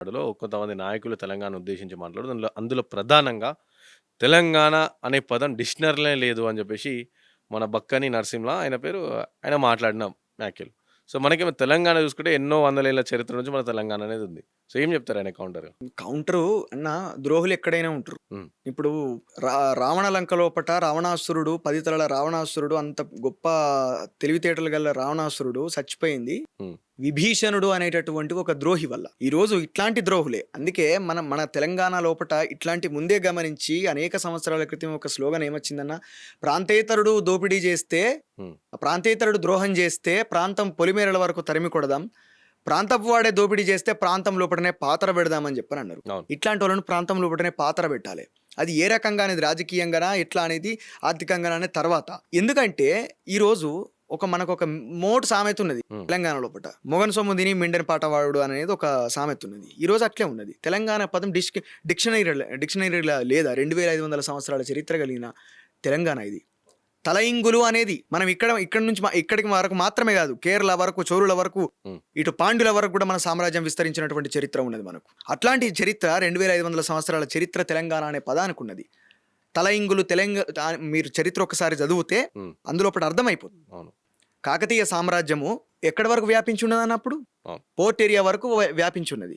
లో కొంతమంది నాయకులు తెలంగాణ ఉద్దేశించి మాట్లాడుతూ అందులో ప్రధానంగా తెలంగాణ అనే పదం డిక్షనరీ‌లోనే లేదు అని చెప్పేసి మన బక్కని నరసింహ ఆయన పేరు ఆయన మాట్లాడిన వ్యాఖ్యలు. సో, మనకేమో తెలంగాణ చూసుకుంటే ఎన్నో వందలేళ్ల చరిత్ర నుంచి మన తెలంగాణ అనేది ఉంది. సో, ఏం చెప్తారు ఆయన కౌంటర్? కౌంటరు అన్న ద్రోహులు ఎక్కడైనా ఉంటరు. హ్మ్. ఇప్పుడు రావణ లంక లోపట రావణాసురుడు 10 తలల రావణాసురుడు అంత గొప్ప తెలివితేటలు గల రావణాసురుడు చచ్చిపోయింది. హ్మ్. విభీషణుడు అనేటటువంటి ఒక ద్రోహి వల్ల. ఈరోజు ఇట్లాంటి ద్రోహులే. అందుకే మన తెలంగాణ లోపట ఇట్లాంటి ముందే గమనించి అనేక సంవత్సరాల క్రితం ఒక స్లోగన్ ఏమొచ్చిందన్న, ప్రాంతేతరుడు దోపిడీ చేస్తే, హ్మ్. ప్రాంతేతరుడు ద్రోహం చేస్తే ప్రాంతం పొలిమేరల వరకు తరిమి కొడదాం. ప్రాంతపు వాడే దోపిడీ చేస్తే ప్రాంతం లోపటనే పాతర పెడదామని చెప్పని అన్నారు. అవును. ఇట్లాంటి వాళ్ళను ప్రాంతం లోపటనే పాతర పెట్టాలి. అది ఏ రకంగా అనేది రాజకీయంగానా ఎట్లా అనేది ఆర్థికంగానా అనేది తర్వాత. ఎందుకంటే ఈరోజు మనకొక మోటు సామెత ఉన్నది హ్మ్. తెలంగాణ లోపట. మొగన్ సొమ్ము తిని మిండని పాటవాడు అనేది ఒక సామెత ఉన్నది. ఈరోజు అట్లే ఉన్నది. తెలంగాణ పదం డిక్షనరీలో లేదా 2500 సంవత్సరాల చరిత్ర కలిగిన తెలంగాణ ఇది. తలయింగులు అనేది మనం ఇక్కడ నుంచి ఇక్కడికి వరకు మాత్రమే కాదు, కేరళ వరకు, చోళుల వరకు, హ్మ్. ఇటు పాండ్యుల వరకు కూడా మన సామ్రాజ్యం విస్తరించినటువంటి చరిత్ర ఉన్నది మనకు. అట్లాంటి చరిత్ర 2500 సంవత్సరాల చరిత్ర తెలంగాణ అనే పదానికి ఉన్నది. తలయింగులు మీరు చరిత్ర ఒకసారి చదివితే హ్మ్. అందులోపట అర్థమైపోతుంది. అవును. కాకతీయ సామ్రాజ్యము ఎక్కడి వరకు వ్యాపించి ఉన్నది అన్నప్పుడు అవును. పోర్ట్ ఏరియా వరకు వ్యాపించి ఉన్నది.